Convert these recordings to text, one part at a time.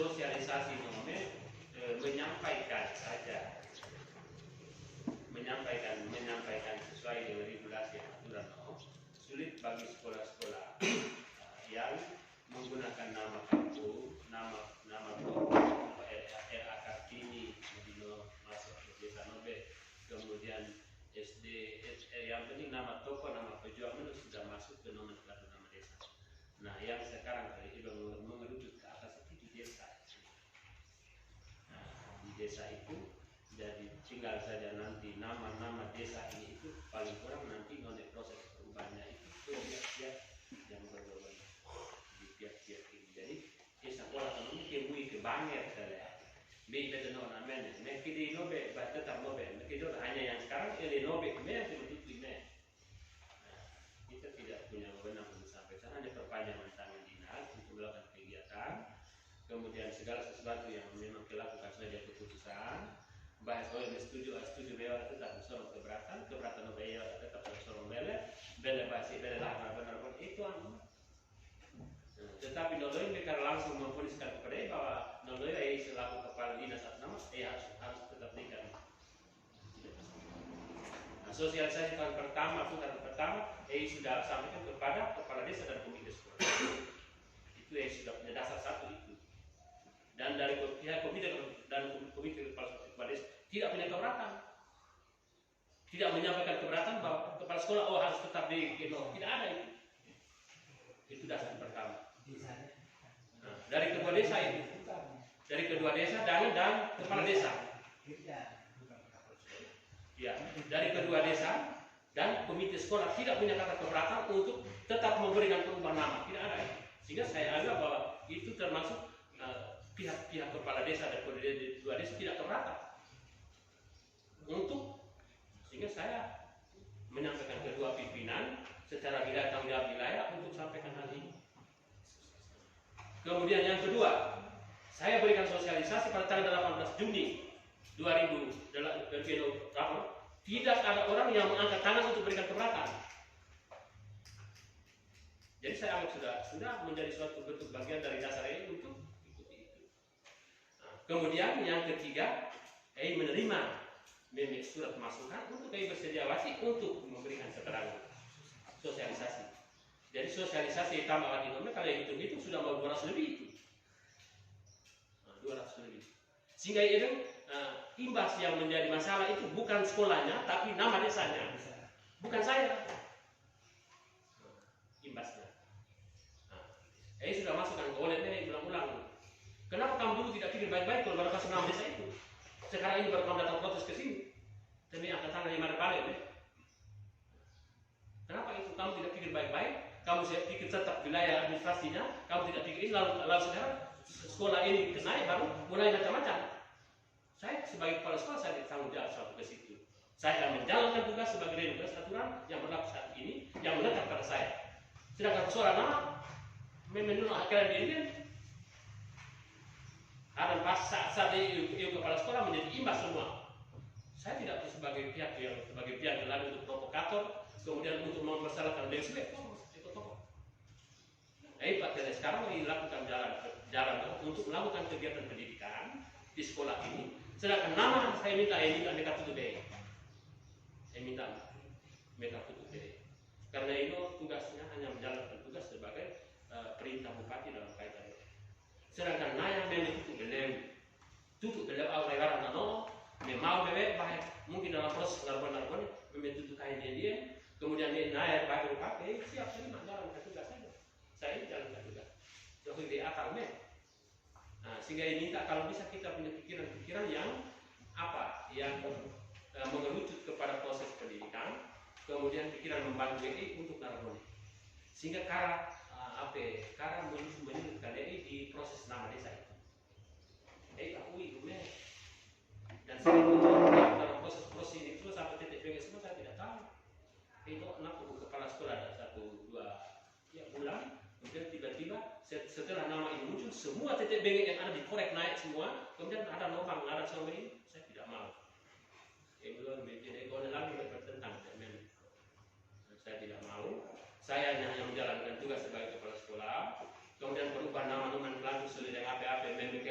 sosialisasi nome menyampaikan saja, menyampaikan sesuai dengan regulasi dan aturan. Sulit bagi sekolah-sekolah yang menggunakan nama kampung, nama RA Kartini, masuk ke desa Nobe, kemudian SD, yang penting nama toko, nama pejuang itu sudah masuk ke nomenklatur nama desa. Nah, yang sekarang itu mengerucut ke atas itu di desa. Nah, di desa itu jadi tinggal saja nanti nama desa ini itu paling kurang nanti oleh proses perubahannya itu ke pihak-pihak yang berwenang di pihak-pihak ini. Jadi desa sekolah kami kebui ke Bangir saja. Be betul nona men, kini nobe tetap nobe, itu hanya yang sekarang ini nobe men itu men. Kita tidak punya wewenang untuk sampai sana, hanya perpanjangan tangan dinas untuk melakukan kegiatan. Kemudian segala sesuatu yang memang dilakukan saja keputusan. Bahas setuju beliau tetap sorong keberatan beliau tetap sorong bele bahas bele lah benar itu tetapi noloi mereka langsung memfoniskan kepada bahwa noloi selaku kepala dinas atas nama harus tetap berikan. Nah, sosialisasi tahun pertama putaran pertama sudah sampaikan kepada kepala desa dan komite sekolah. Itu sudah punya dasar satu itu. Dan dari pihak komite dan komite kepala desa tidak punya keberatan, tidak menyampaikan keberatan bahwa kepala sekolah harus tetap di tidak ada itu dasar pertama. Nah, dari kedua desa itu, dari kedua desa dan kepala desa, ya dari kedua desa dan komite sekolah tidak punya kata keberatan untuk tetap memberikan perubahan nama, tidak ada itu. Sehingga saya anggap bahwa itu termasuk pihak kepala desa dan kedua desa tidak keberatan untuk, sehingga saya menyampaikan kedua pimpinan secara tanggung jawab wilayah untuk sampaikan hal ini. Kemudian yang kedua, saya berikan sosialisasi pada tanggal 18 Juni 2000 tidak ada orang yang mengangkat tangan untuk berikan keberatan. Jadi saya anggap sudah menjadi suatu bentuk bagian dari dasar ini untuk ikuti itu. Nah, kemudian yang ketiga, menerima surat masukan untuk bersedia wajib untuk memberikan keterangan sosialisasi. Jadi sosialisasi tambah lagi nomor kalau itu sudah mau 200 lebih itu. Nah, 200 lebih. Sehingga itu imbas yang menjadi masalah itu bukan sekolahnya tapi nama desanya. Bukan saya. Imbasnya. Nah, sudah masukkan ke oleh ulang-ulang. Kenapa kamu dulu tidak pikir baik-baik kalau baru kasih nama desa itu? Sekarang ini baru kamu datang protes ke sini. Demi angkat tangan yang ada balik. Kenapa itu kamu tidak pikir baik-baik? Kamu pikir tetap wilayah administrasinya, kamu tidak pikir ini lalu sekarang sekolah ini naik baru mulai macam-macam. Saya sebagai kepala sekolah saya bertanggung jawab suatu ke situ. Saya akan menjalankan tugas sebagai regulasi aturan yang berlaku saat ini yang melekat pada saya. Sedangkan persoalan nama menurut akhirnya ini ada pas saat itu kepala sekolah menjadi imbas semua. Saya tidak sebagai pihak yang lalu untuk provokator, kemudian untuk mempersalahkan DSW. Pak sekarang dilakukan jalan untuk melakukan kegiatan pendidikan di sekolah ini. Sedangkan nama saya minta mereka tutup deh. Saya minta mereka tutup deh. Karena itu tugasnya hanya menjalankan tugas sebagai perintah bupati dalam kaitan itu. Sedangkan naya memang tutup beliau awal barang nano, memang bebek baik mungkin dalam proses nargon membentuk kain dia, kemudian dia naya pakai siap terima jalankan tugas saja. Saya jalankan juga. Jadi di akal Nah, sehingga ini kalau bisa kita punya pikiran-pikiran yang yang mengerucut kepada proses pendidikan, kemudian pikiran membantu ini untuk nargon. Sehingga cara menyebutkan ini di proses nama desa itu. Akui dan saya dalam proses ini itu sampai titik bengkel semua saya tidak tahu. Itu kenapa kepala sekolah ada 1-2 bulan. Kemudian tiba-tiba setelah nama ini muncul, semua titik bengek yang ada dikorek naik semua. Kemudian ada lubang, ada selama ini, saya tidak mau. Belum bikin ekonomi lagi bertentang dengan saya tidak mau. Saya hanya menjalankan tugas sebagai kepala sekolah. Kemudian berubah nama nomenklatur sesuai dengan apa-apa memiliki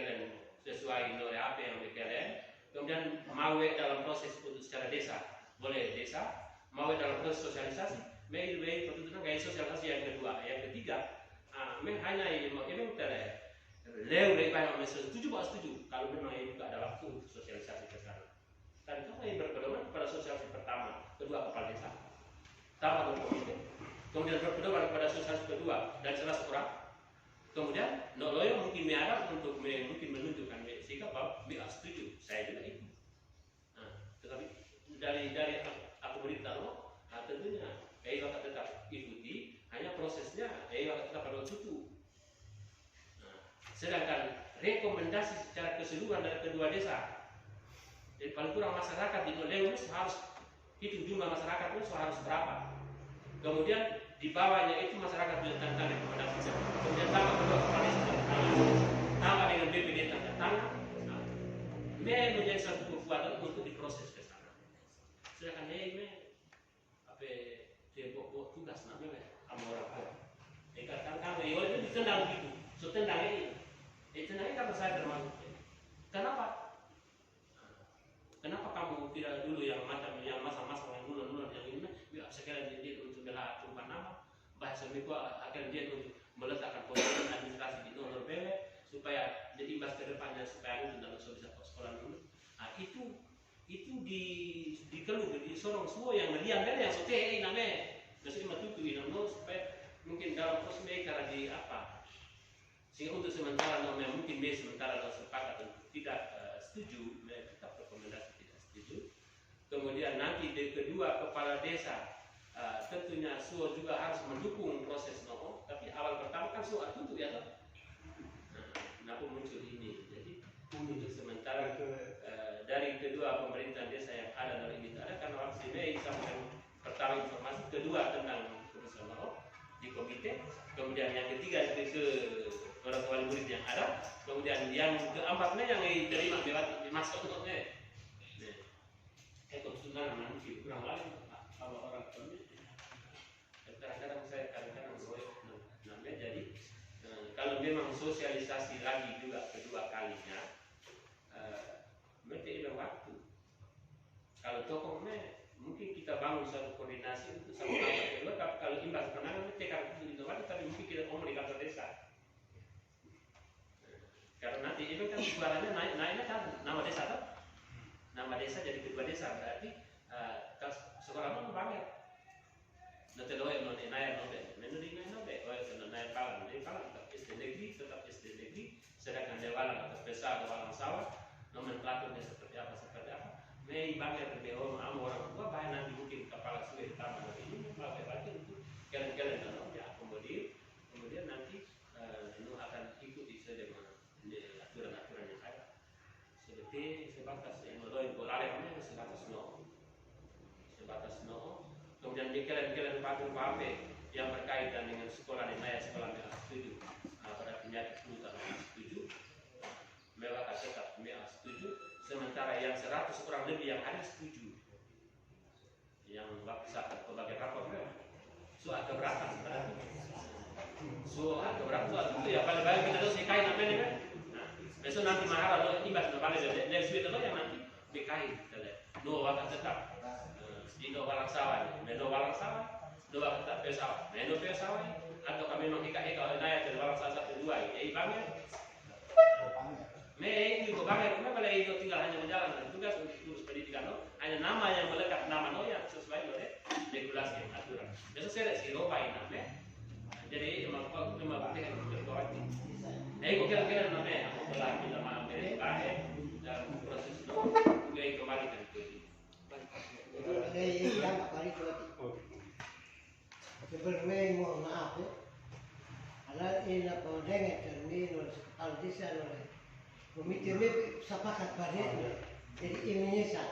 sesuai nore apa yang dikalian. Kemudian mau dalam proses untuk secara desa, boleh desa, mau dalam proses sosialisasi, mail pertunjukan gaya sosialisasi yang kedua, yang ketiga, hanya yang leu dari banyak setuju kalau memang ini juga ada waktu untuk sosialisasi ke sana. Dan itu yang berpedoman kepada sosialisasi pertama, kedua kepala desa, pertama komite, kemudian berpedoman kepada sosialisasi kedua dan 100 orang. Kemudian noloyo mungkin miara untuk mungkin menunjukkan sikap bahwa setuju, saya juga itu. Tetapi dari aku beritahu, tentunya bakal tetap ikuti, hanya prosesnya bakal tetap pada tutup. Sedangkan rekomendasi secara keseluruhan dari kedua desa, jadi paling kurang masyarakat di Noleu harus hitung jumlah masyarakat itu harus berapa. Kemudian di bawahnya itu masyarakat punya tanda rekomendasi. Kemudian tambah kedua kepala desa, tambah dengan BPD tanda tangan. Menjadi satu kekuatan untuk diproses ke sana. Sedangkan ini buat tugas namanya sama orang tua. Katakan itu ditendang gitu, so tendang ini. Tendang ini kata saya termasuk. Kenapa? Kenapa kamu tidak dulu yang macam yang masa-masa yang dulu yang ini? Sekalian dia untuk bela tumpah nama, bahasa Mekwa akan dia untuk meletakkan posisi administrasi di nomor bele supaya jadi imbas ke depannya supaya itu dalam bisa sekolah dulu. Itu dikeluh di sorong semua yang meriam bele yang sote namanya. Maksudnya matutu ini supaya mungkin dalam proses karena di apa? Sehingga untuk sementara namanya mungkin sementara sepakat untuk tidak setuju, tetap rekomendasi tidak setuju. Kemudian nanti di kedua kepala desa tentunya SUO juga harus mendukung proses nomo, tapi awal pertama kan SUO tutup ya toh. Kenapa muncul ini? Jadi untuk sementara dari kedua pemerintah desa yang ada dalam ini ada karena waktu ini sampai pertama informasi, kedua tentang keputusan nomo di komite, kemudian yang ketiga ke orang tua murid yang ada, kemudian yang keempatnya yang diterima masuk untuknya. Kebetulan nanti kurang lain kalau orang tua kadang-kadang namanya jadi kalau memang sosialisasi lagi juga kedua kalinya nanti ada waktu. Kalau tokohnya mungkin kita bangun satu koordinasi untuk sama kedua, tapi kalau imbas penanganan tekan itu ditawari, tapi mungkin kita ngomong di kantor desa. Karena nanti itu kan suaranya naiknya kan nama desa kan? Nama desa jadi kedua desa berarti sekolah mana banget. Nanti doa yang naik tetap SD negeri, sedangkan Dewalang atau Desa Dewalang Sawah, nomenklaturnya seperti apa. Mei banget berdewa orang tua, bahkan nanti mungkin kepala sudah ditambah ini, pakai untuk kalian ya akomodir, kemudian nanti itu akan ikuti dengan aturan-aturan yang ada. Seperti sebatas yang melalui bolalnya sebatas no, kemudian di kalian pakai yang berkaitan dengan sekolah sekolah yang setuju pada penyakit hutan setuju, mewah tetap setuju, sementara yang 100 orang lebih yang ada setuju, yang saat berbagai rapor agak berapa sebenarnya, agak berapa itu ya paling kita tuh sekai namanya kan. Besok nanti mahal lo imbas balik dari sweet lo yang nanti bekai no wakat tetap Indo walang sawah, meno walang sawah, do wakat tetap pesawah, meno pesawah, atau kami memang ika naya dari walang sawah satu dua, bangnya, juga bangnya, kenapa lagi itu tinggal hanya menjalankan tugas untuk urus pendidikan lo, hanya nama yang melekat nama lo yang sesuai oleh regulasi yang aturan. Besok saya si ropain namanya, jadi memang penting berkuat. Kok kira-kira namanya, aku telah kita maaf dari dalam proses itu, juga kembalikan ke sebenarnya mohon maaf ya, karena ini pendengar termino kepala desa oleh komite ini sepakat pada jadi Indonesia.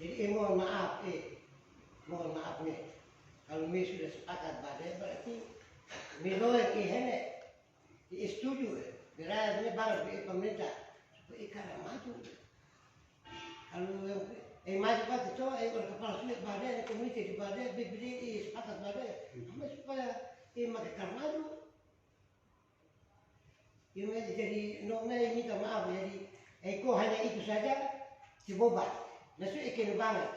Jadi mohon maaf nih, kalau mi sudah sepakat pada berarti milo yang ini setuju berarti baru pemerintah supaya ikan maju. Kalau maju pada itu, kepala sulit badai, komite di badai, BPD sepakat badai, supaya makan maju. Ini jadi, minta maaf jadi Eko hanya itu saja dibobat. Nasu ikin banget.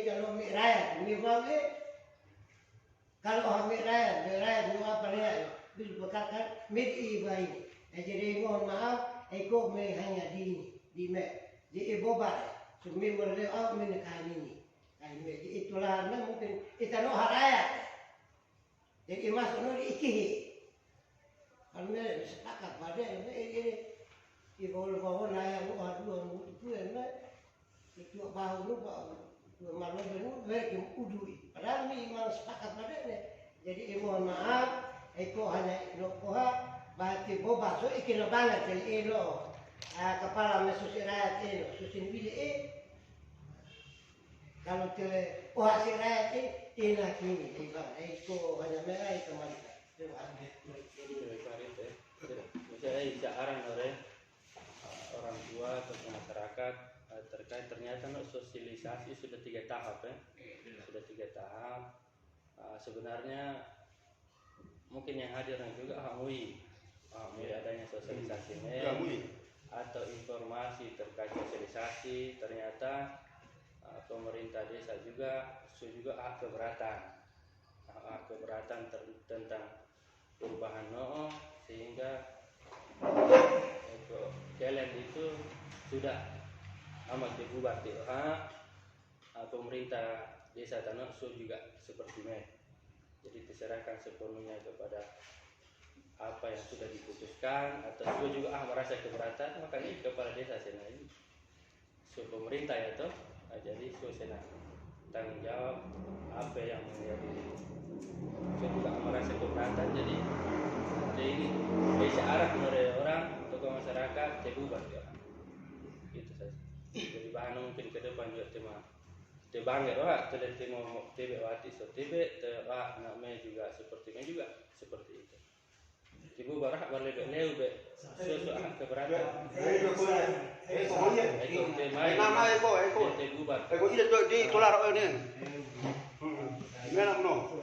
Kalau mi rakyat, mi banget. Kalau mi rakyat mi apa rakyat, bisa berkata mi iba ini. Jadi mohon maaf, eko mi hanya di me, di bobat. So mi boleh out mi kain ini. Kain mi. Itulah mungkin kita no rakyat. Jadi masuk no ikihi. Kalau mi sepakat pada ini. Ibu-ibu naya lu aduh itu itu bahu lu malu benu mereka udui. Padahal ini memang sepakat pada ini. Jadi mohon maaf, eko hanya lokoha bahati boba so ikin banget jadi elo kepala mesusi rakyat elo susin bili kalau tele hasil rakyat ina kini eko hanya merah itu malika. Jadi sekarang orang tua atau masyarakat terkait ternyata sosialisasi sudah 3 tahap ya. Sudah 3 tahap. Sebenarnya mungkin yang hadir juga MUI adanya sosialisasi atau informasi terkait sosialisasi. Ternyata pemerintah desa juga keberatan tentang perubahan sehingga kalian itu sudah amat dibuat pemerintah desa Tanah juga seperti ini. Jadi diserahkan sepenuhnya kepada apa yang sudah diputuskan atau juga merasa keberatan, makanya kepala desa sana ini pemerintah ya toh. Jadi sana tanggung jawab apa yang menjadi juga merasa keberatan. Jadi ini bisa arah dari orang tokoh masyarakat buat ya. Itu saja. Jadi bahan mungkin ke depan juga bangga tema wati so namanya juga seperti itu. Ibu barah berlebih sesuatu keberatan. Eko ini di tular ini. Gimana no?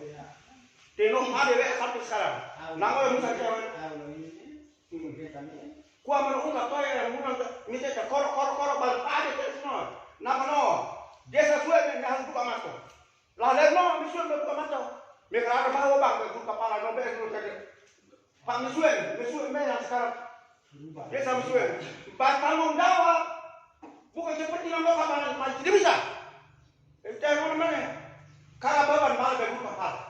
Tenong ada sampai sekarang. Nama yang bisa Kuah menunggu apa ya? Minta korok balik ada semua. Nama no. Desa suwe yang buka mata. Lalu no misuan buka mata. Mereka ada bawa bang buka kepala no betul tadi. Pak misuan yang sekarang. Desa misuan. Tanggung jawab. Bukan seperti nama kapalan tidak bisa. Itu yang mana? Kalau bawa balik buka kepala.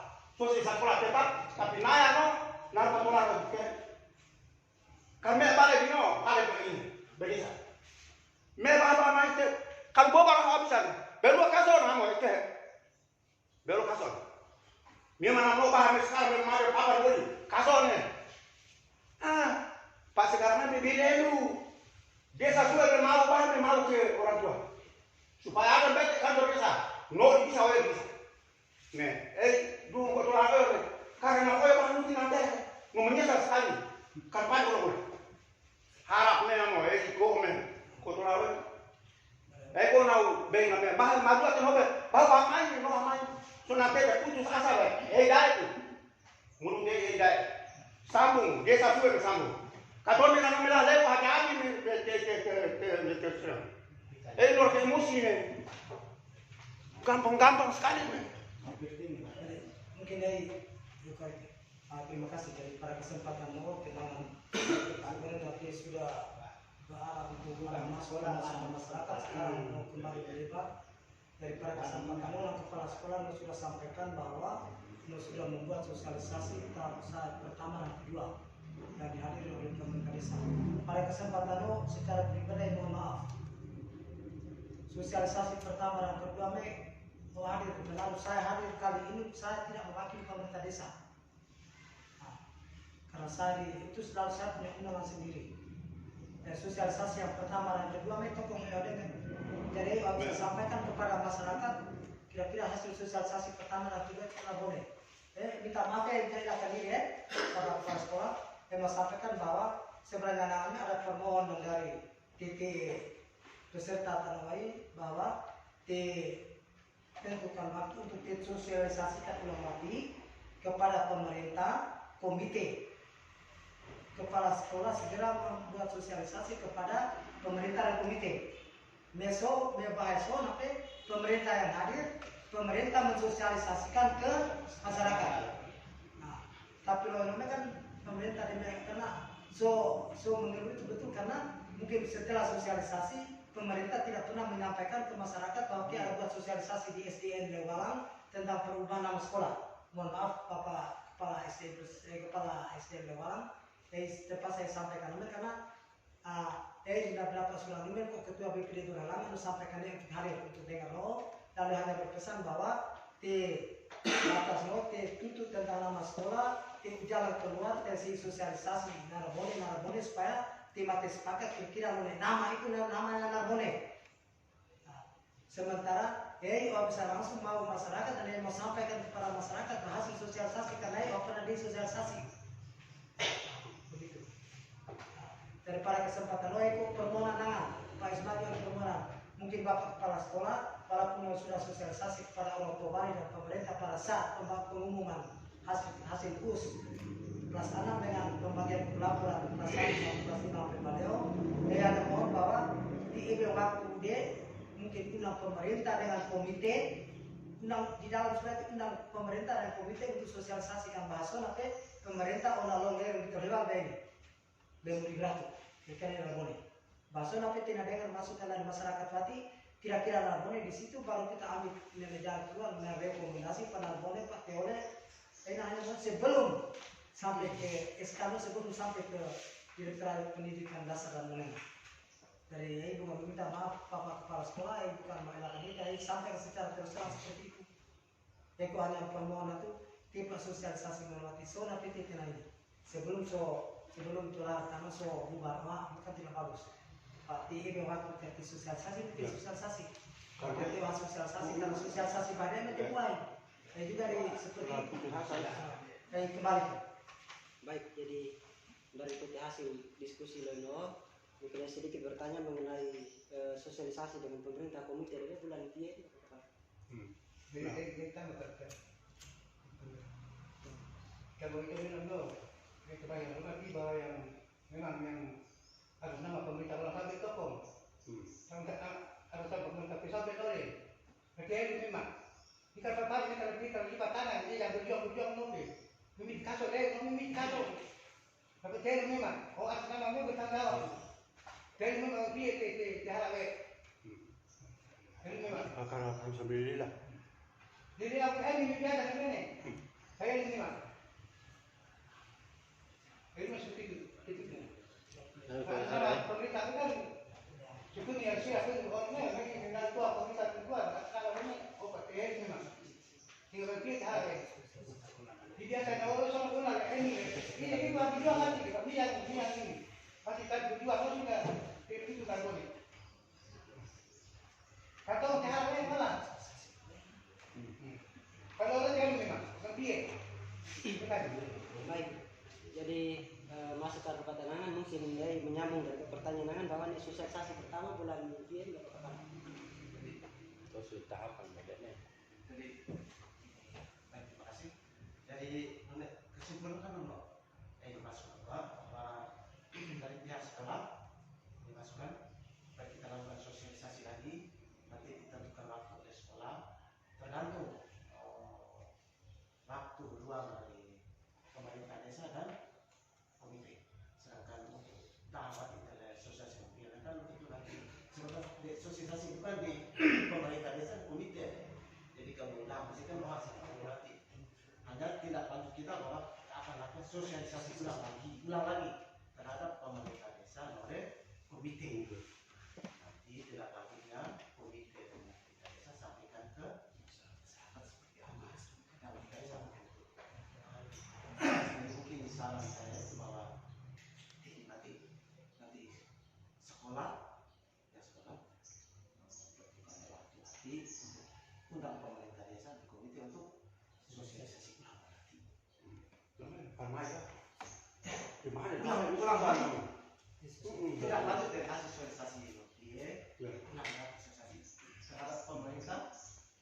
Sosial sekolah tetap tapi naya no. Narko pola ke. Kami balik dino, balik begini, begini. Mereka macam kalau bawa habisan, baru kasar nama itu, baru kasar. Memang mau bahan sekarang memang ada apa dulu, kasarnya. Pas sekarang ni beda dulu. Desa sudah mau bahan mau ke orang tua, supaya ada baik kantor desa, no bisa oleh bisa. Dulu kau tolak karena kau yang nanti mau menyesal sekali, kapan orang harap mau ikut kau tolak kau nak beng nama bahan madu atau nobe, bawa main, so nanti putus asa dah itu, mulut dia sambung, desa sudah bersambung. Kau ni nama melah lewat hati luar emosi ni, gampang sekali ni. Mungkin dari terima kasih dari para kesempatan tentang tapi sudah berarah untuk masyarakat sekarang kembali terlibat dari para kesempatan kepala sekolah sudah sampaikan bahwa sudah membuat sosialisasi tahap pertama dan kedua yang dihadiri oleh pemerintah desa. Pada kesempatan secara pribadi mohon maaf. Sosialisasi pertama dan kedua hadir lalu saya hadir kali ini saya tidak mewakili pemerintah desa. Karena saya itu selalu saya punya undangan sendiri. Dan sosialisasi yang pertama dan kedua tokoh dengan. Jadi saya sampaikan kepada masyarakat kira-kira hasil sosialisasi pertama dan kedua tidak boleh. Minta maaf ya tidak tadi para kepala sekolah yang sampaikan bahwa sebenarnya namanya ada permohonan dari TT peserta Tanawai bahwa tentukan waktu untuk disosialisasikan ulang lagi kepada pemerintah komite kepala sekolah segera membuat sosialisasi kepada pemerintah dan komite. Meso, mebahaso, nanti pemerintah yang hadir, pemerintah mensosialisasikan ke masyarakat. Nah, tapi lo namanya kan pemerintah dia karena so mengeluh itu betul karena mungkin setelah sosialisasi pemerintah tidak pernah menyampaikan ke masyarakat bahwa dia ada buat sosialisasi di SDN Lewalang tentang perubahan nama sekolah. Mohon maaf kepala SDN Lewalang, tepat saya sampaikan karena tidak berapa surat email kok ketua BPD Duralang itu sampaikan dia untuk hadir untuk dengar lo, lalu hanya berpesan bahwa di atas lo tuntut tentang nama sekolah, jalan keluar dari sosialisasi Narbone supaya timati sepakat kira-kira nama itu namanya Narbone. Sementara bisa langsung mau masyarakat dan mau sampaikan kepada masyarakat hasil sosialisasi karena pernah disosialisasi. Begitu. Daripada kesempatan itu permohonan nangan Pak Ismail yang permohonan mungkin Bapak Kepala Sekolah walaupun sudah sosialisasi kepada orang tua bari dan pemerintah pada saat pengumuman hasil US kelas 6 dengan pembagian pelaporan kelas 1 sampai kelas 5 Primadeo, ada mohon bahwa di waktu D mungkin undang pemerintah dengan komite, di dalam surat undang pemerintah dan komite untuk sosialisasikan bahasa nanti pemerintah orang yang terlibat ini beli gratis, ikan yang boleh. Bahasa nanti tidak dengar masukan dari masyarakat berarti kira-kira Narbone di situ baru kita ambil jalan keluar merekomendasi Narbone Pak Teole. Ini hanya sebelum sampai ke SKM sebelum sampai ke Direktorat Pendidikan Dasar dan Menengah. Dari ibu meminta maaf Bapak Kepala Sekolah, bukan mengelakkan ini, sampai secara terus terang seperti itu. Eko hanya permohonan itu tipe sosialisasi melewati zona PT ini. Sebelum telah karena bubar, bukan tidak bagus. Pak ibu waktu terti sosialisasi itu sosialisasi. Kalau lewat sosialisasi, kalau sosialisasi badan itu mulai. Dan juga dari seperti itu. Kembali. Baik, jadi dari PT hasil diskusi Leno, mungkin sedikit bertanya mengenai sosialisasi dengan pemerintah komite dari bulan Tiet. Kita kalau itu memang kita bayar bahwa yang memang yang harus nama pemerintah orang sampai topong, harus pemerintah pisau betulin. Kerja memang. Jika terpaksa kalau lipat tangan, dia yang berjuang mobil. Mimit kaso mimit kaso. Tapi dia memang, atas namamu bertanggung jawab. Dia memang dia harap Dia memang. Akan alhamdulillah. Jadi aku ini biasa sebenarnya. Saya ini memang. Ini masih itu. Pemerintah itu kan cukup yang siap itu orangnya lagi dengan tua pemerintah kedua kalau ini obat memang. Tinggal kita harap. Biasanya orang sama kenal ini bagi dua lagi, tapi yang ini pasti kan berdua harus juga itu kan boleh. Kata cara malah. Kalau orang yang memang lebih Baik, jadi masukan kepada Nangan mungkin menyambung dari pertanyaan bahwa ini sosialisasi pertama bulan Tiet nggak apa-apa. Itu sudah tahapan bedanya. Terima kasih. Jadi kesimpulan kan masuk bahwa dari pihak sekolah dimasukkan supaya kita lakukan sosialisasi lagi, nanti ditentukan waktu oleh sekolah tergantung waktu ruang dari pemerintah desa dan komite. Sedangkan untuk tahapan sosialisasi kan itu nanti sebenarnya sosialisasi bukan di pemerintah desa komite. Jadi kalau pasti kan bahasa nanti hanya tindak lanjut kita bahwa akan lakukan sosialisasi ulang lagi terhadap pemerintah desa oleh komite. Nanti tindak lanjutnya komite pemerintah desa sampaikan ke masyarakat seperti apa yang kita sampaikan. Mungkin saran saya itu bahwa nanti sekolah waktu undang pemerintah desa di komite untuk sosialisasi ulang nanti. Ulang lagi. Tidak lanjut dari hasil sosialisasi dia, ulang sosialisasi terhadap pemerintah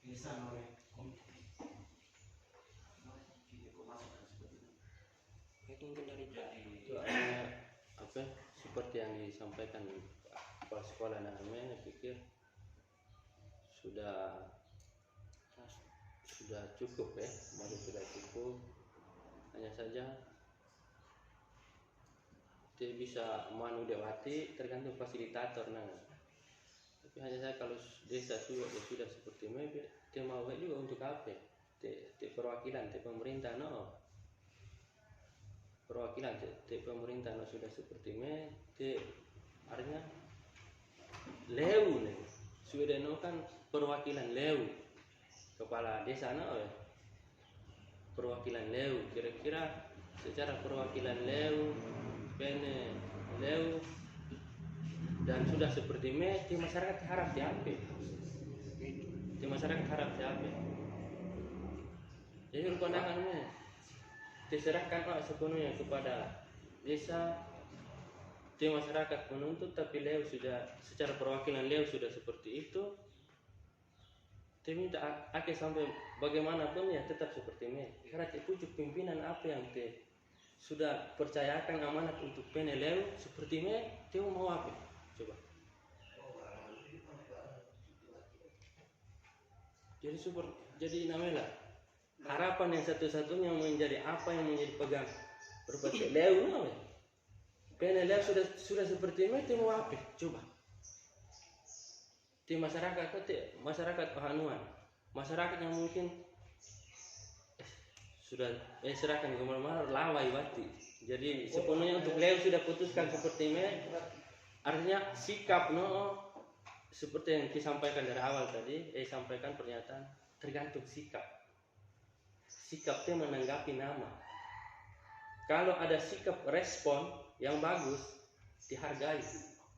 desa oleh komite. Video masuk seperti itu. Itu mungkin dari Itu seperti yang disampaikan kepala sekolah namanya, saya pikir sudah cukup ya, baru sudah cukup. Hanya saja dia bisa manu dewati tergantung fasilitator tapi hanya saja kalau desa sudah seperti ini, dia mau juga untuk apa? Dia perwakilan, dia pemerintah perwakilan, dia pemerintah sudah seperti ini, dia artinya leu nih, sudah kan perwakilan leu, kepala desa perwakilan leu, kira-kira secara perwakilan leu dan sudah seperti ini, di masyarakat harap diambil. Di masyarakat harap diambil. Jadi pandangannya diserahkan sepenuhnya kepada desa. Di masyarakat menuntut, tapi leu sudah secara perwakilan leu sudah seperti itu. Dia minta sampai bagaimanapun ya tetap seperti ini. Karena pucuk pimpinan apa yang sudah percayakan amanat untuk peneleu seperti ini, dia mau apa? Coba. Jadi namanya harapan yang satu-satunya menjadi apa yang menjadi pegang berbagai leu peneleu sudah seperti ini, dia mau apa? Coba. Di masyarakat pahanuan, masyarakat yang mungkin sudah serahkan ke mana-mana lawai bati. Jadi sepenuhnya untuk leu sudah putuskan seperti ini. Artinya sikap seperti yang disampaikan dari awal tadi, sampaikan pernyataan tergantung sikap. Sikap dia menanggapi nama. Kalau ada sikap respon yang bagus, dihargai.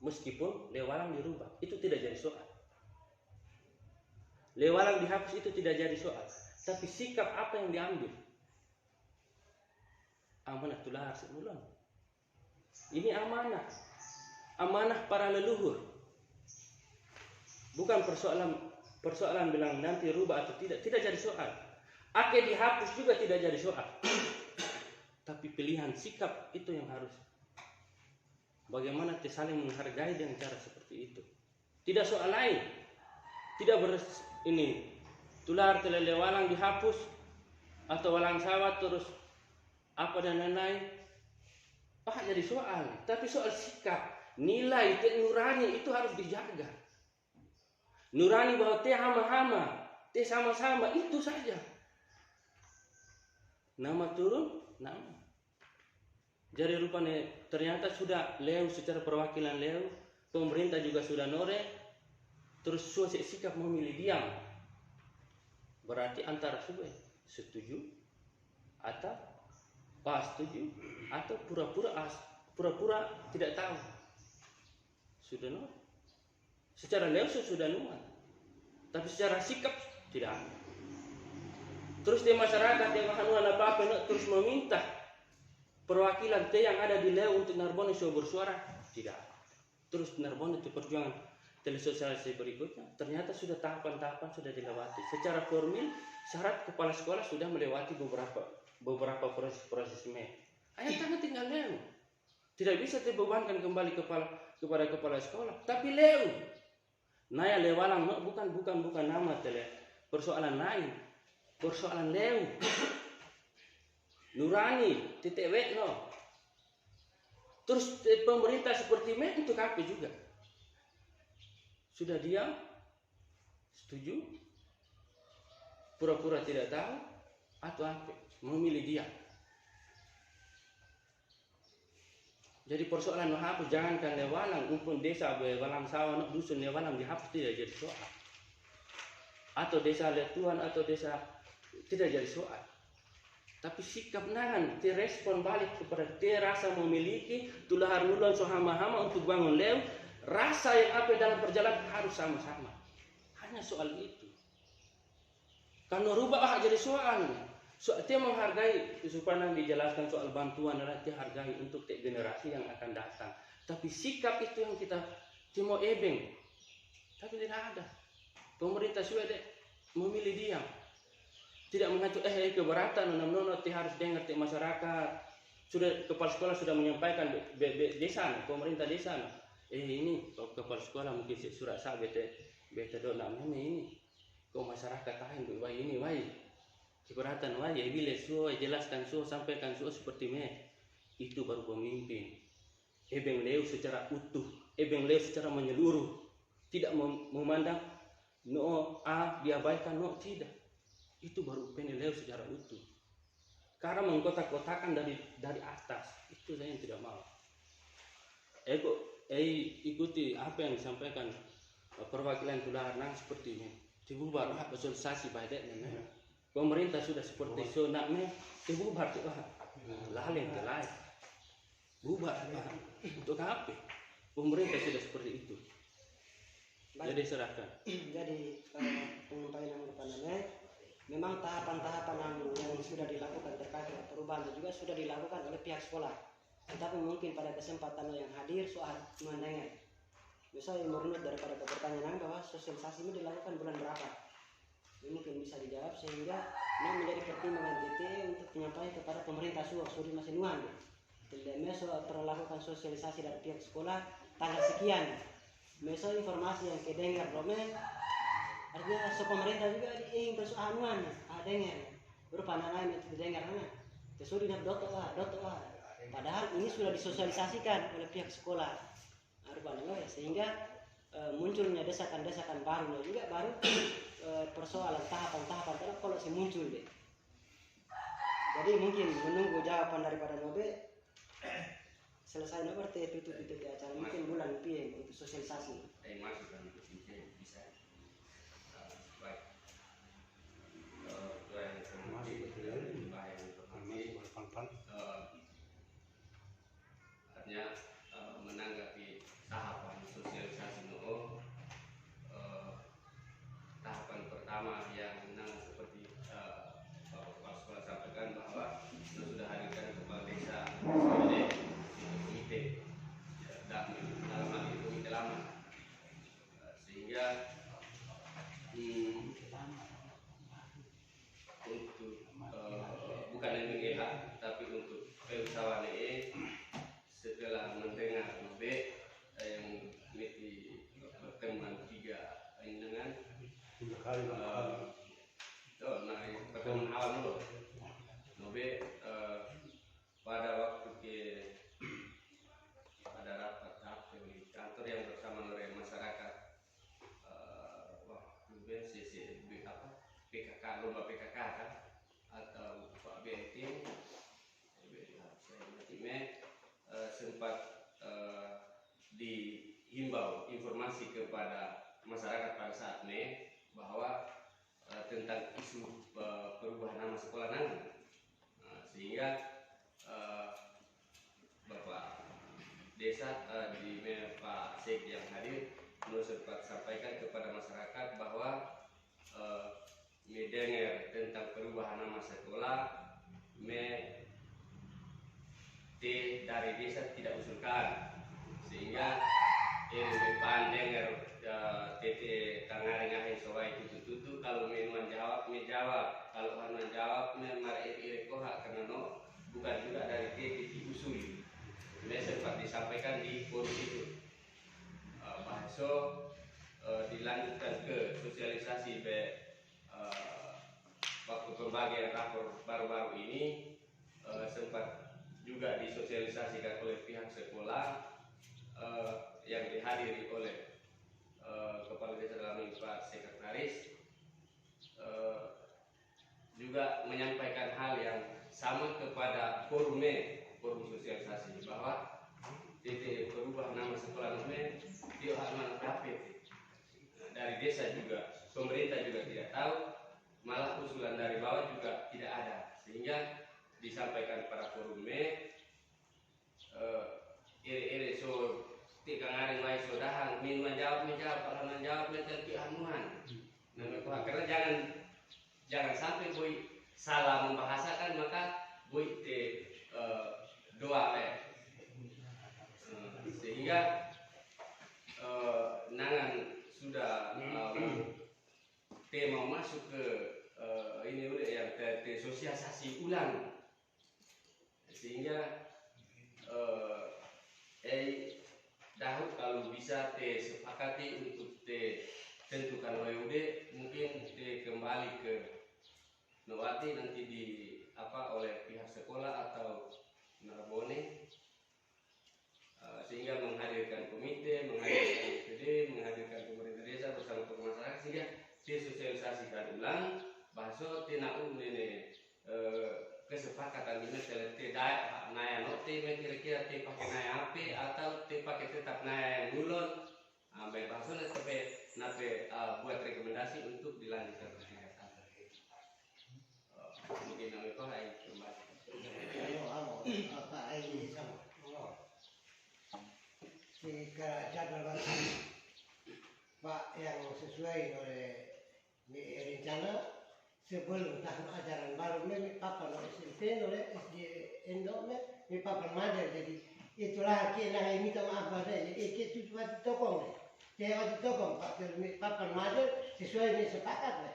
Meskipun lewalang dirubah, itu tidak jadi soal. Lewalang dihapus itu tidak jadi soal. Tapi sikap apa yang diambil? Amanah tular semulon. Ini amanah para leluhur. Bukan persoalan bilang nanti rubah atau tidak jadi soal. Ake dihapus juga tidak jadi soal. Tapi pilihan sikap itu yang harus. Bagaimana saling menghargai dengan cara seperti itu. Tidak soal lain. Tidak tular telele walang dihapus atau walang sawat terus apa dan lain-lain. Jadi soal, tapi soal sikap, nilai, nurani itu harus dijaga. Nurani bahwa hama-hama, sama-sama, itu saja. Nama turun, nama. Jadi rupanya ternyata sudah leu secara perwakilan leu, pemerintah juga sudah nore, terus suasana sikap memilih diam. Berarti antara setuju atau setuju atau pura-pura tidak tahu. Sudah secara leu sudah nuan, tapi secara sikap tidak. Terus di masyarakat yang mahanuan apa terus meminta perwakilan yang ada di leu untuk Narbonne bersuara tidak. Terus Narbonne itu perjuangan telesosialisasi berikutnya ternyata sudah tahapan-tahapan sudah dilewati. Secara formil syarat kepala sekolah sudah melewati beberapa proses Hanya tinggal leu. Tidak bisa dibebankan kembali kepada kepala sekolah. Tapi leu. Naya lewalang bukan nama persoalan lain. Persoalan leu. Nurani, TTW Terus pemerintah seperti ini untuk apa juga? Sudah diam? Setuju? Pura-pura tidak tahu? Atau apa? Memilih diam. Jadi persoalan menghapus jangankan lewalang, umpun desa walang sawah dusun lewalang dihapus tidak jadi soal. Atau desa letuan atau desa tidak jadi soal. Tapi sikap nangan, dia respon balik kepada dia rasa memiliki tulahar nulon sohama-hama untuk bangun leu, rasa yang apa dalam perjalanan harus sama-sama. Hanya soal itu. Karena rubah jadi soal. Dia menghargai, supaya dijelaskan soal bantuan adalah dia hargai untuk generasi yang akan datang. Tapi sikap itu yang kita mau ebeng. Tapi tidak ada. Pemerintah sudah memilih diam. Tidak mengacu keberatan, nono harus dengar masyarakat. sudah kepala sekolah sudah menyampaikan desa, pemerintah desa, ini kepala sekolah mungkin surat sah bete do namanya ini, kau masyarakat tahan bu wai ini wai, keberatan wai ya bila suo jelaskan suo sampaikan suo seperti itu baru pemimpin. Ebeng leu secara utuh, ebeng leu secara menyeluruh, tidak memandang no diabaikan no tidak, itu baru penileu secara utuh. Karena mengkotak-kotakan dari atas, itu saya yang tidak mau. Ikuti apa yang disampaikan perwakilan Tularnang seperti ini. Dibubar konsultasi baik pemerintah sudah seperti sonaknya, dibubar tuh lain lain. Bubar untuk apa? Pemerintah sudah seperti itu. Jadi serahkan. Jadi penyampaian kepadanya, memang tahapan-tahapan yang sudah dilakukan terkait dengan perubahan juga sudah dilakukan oleh pihak sekolah. Tetapi mungkin pada kesempatan yang hadir soal mendengar. Misalnya menurut daripada pertanyaan bahwa sosialisasi ini dilakukan bulan berapa? Ini mungkin bisa dijawab sehingga menjadi pertimbangan TTE untuk penyampaian kepada pemerintah suri masih nuan. Tidak pernah lakukan sosialisasi dari pihak sekolah tanggal sekian. Misalnya informasi yang kedengar Rome, artinya pemerintah juga ingin persoalan dengar berupa lain itu didengar tersudi nak doto padahal ini sudah disosialisasikan oleh pihak sekolah sehingga munculnya desakan-desakan baru juga baru persoalan tahapan-tahapan karena kalau muncul deh. Jadi mungkin menunggu jawaban daripada Nobe selesai berarti itu acara mungkin bulan Pieng untuk sosialisasi. Bisa. Artinya menanggapi tahapan sosialisasi tahapan pertama yang seperti Bapak Kepala Sekolah sampaikan bahwa sudah hadirkan kepala desa komite dalam hal itu komite lama sehingga untuk bukan MGH tapi untuk usahawan setelah mendengar yang mesti pertemuan 3 dengan pertemuan awal dulu pada waktu pada rapat di kantor yang bersama oleh masyarakat PKK lomba PKK kan atau Pak BNT sempat dihimbau informasi kepada masyarakat pada saat bahwa tentang isu perubahan nama sekolah nanti sehingga Bapak Desa di Pak Sek yang hadir sempat sampaikan kepada masyarakat bahwa mendengar tentang perubahan nama sekolah dari desa tidak usulkan sehingga dengar TT Tangaring Sowai tutu kalau menuan jawab kalau hanuan jawab mari kohak karena bukan juga dari TT diusuli. Sempat disampaikan di forum itu bahasa dilanjutkan ke sosialisasi waktu pembagian rapor baru-baru ini sempat juga disosialisasikan oleh pihak sekolah yang dihadiri oleh Kepala Desa dalam Pak Sekretaris juga menyampaikan hal yang sama kepada forum sosialisasi bahwa titik berubah nama sekolah tidak harus dari desa juga pemerintah juga tidak tahu, malah usulan dari bawah juga tidak ada sehingga disampaikan pada forum so tiga ngaring mai sodahan minuan jawab kalau menjawab menjadi anuan karena jangan sampai boy salah membahasakan maka boy doa sehingga nangan sudah tema masuk ke ini udah yang sosialisasi ulang sehingga Dahu kalau bisa te sepakati untuk te tentukan WUD, mungkin te kembali ke Nowati nanti di apa oleh pihak sekolah atau Narbonne, sehingga menghadirkan komite, menghadirkan DPD, menghadirkan pemerintah desa bersama tokoh masyarakat, sehingga disosialisasikan ulang bahwa tidak ini kesepakatan ini tidak naya note kira-kira te pakai naya apa atau te pakai tetap naya yang ngulon, baik bahasanya sampai nape buat rekomendasi untuk dilanjutkan ke tingkat atas. Mungkin kami kembali. Apa ini sama? Si jadwal Pak yang sesuai oleh rencana sebelum tahun ajaran baru ini papan oleh SMP oleh SD Endok ini papan mader, jadi itulah kita minta maaf pada jadi itu cuma ditokong dia ditokong Pak papan mader sesuai ini sepakat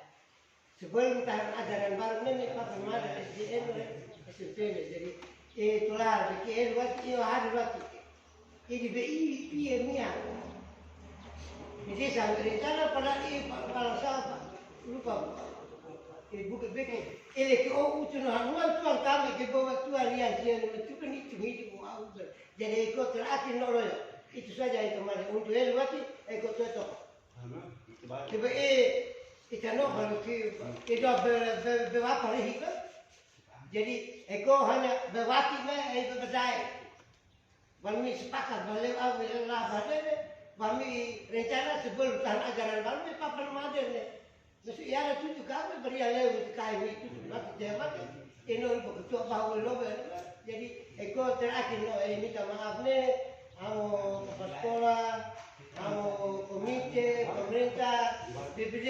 sebelum tahun ajaran baru ini papan mader SD Endok SMP jadi itulah bikin waktu hari waktu ini BI mia jadi sampai rencana pada kalau saya lupa bukan begitu. Ele kau ucun hanuan tuan kami ke bawah tuan yang dia itu kan itu mau jadi ikut terakhir nolol itu saja itu kemarin untuk ele waktu ikut itu. Coba kita no kalau kita berapa hari kan? Jadi eko hanya berwati me berdaya. Kami sepakat balik awal lah pada kami rencana sebelum tahun ajaran baru papan maden ni. Mesti ya itu juga kami beri alih kain itu nak jawab ini untuk ketua bahu lobe. Jadi eko terakhir no minta maaf ni, amo sekolah, amo komite, pemerintah, DPD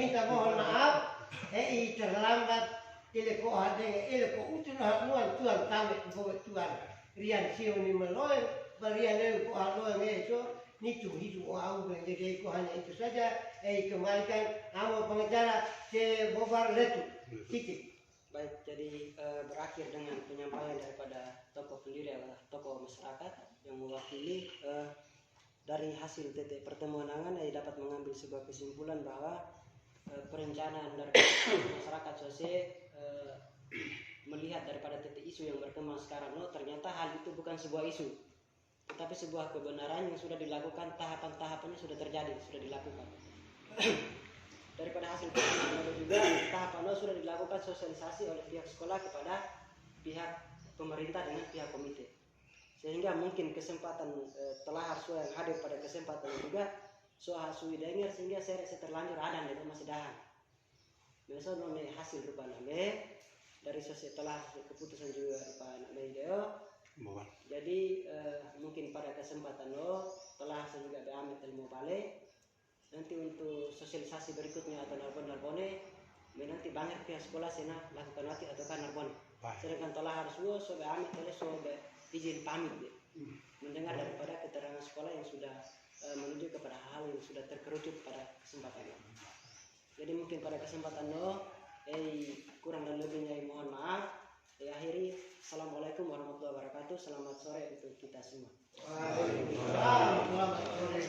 minta mohon maaf. Terlambat. Ile ko utun hanuan tuan kami bawa tuan. Rian sioni meloen, berian leu ko haloen eso. Nitu au jadi ko hanya itu saja kembalikan amo pengacara ke Bobar Letu titik. Baik, jadi berakhir dengan penyampaian daripada tokoh pendiri adalah tokoh masyarakat yang mewakili dari hasil titik pertemuan angan dapat mengambil sebuah kesimpulan bahwa perencanaan dari masyarakat sosial melihat daripada titik isu yang berkembang sekarang ternyata hal itu bukan sebuah isu tetapi sebuah kebenaran yang sudah dilakukan, tahapan-tahapannya sudah terjadi, sudah dilakukan. Daripada hasil pertemuan juga tahapan sudah dilakukan sosialisasi oleh pihak sekolah kepada pihak pemerintah dengan pihak komite. Sehingga mungkin kesempatan telah harus yang hadir pada kesempatan juga soal sui dengar sehingga saya terlanjur ada di masih dahan. Misalnya hasil rupa name dari setelah keputusan juga rupa name video. Jadi mungkin pada kesempatan telah saya juga berambil ilmu balik nanti untuk sosialisasi berikutnya atau Narbonne nanti banyak pihak sekolah sana lakukan nanti atau kan Narbonne sedangkan telah harus so berambil oleh so izin pamit mendengar daripada keterangan sekolah yang sudah menuju kepada hal yang sudah terkerucut pada kesempatan jadi mungkin pada kesempatan kurang dan lebihnya mohon maaf. Akhiri, assalamualaikum warahmatullahi wabarakatuh. Selamat sore untuk kita semua. Waalaikumsalam. Selamat sore.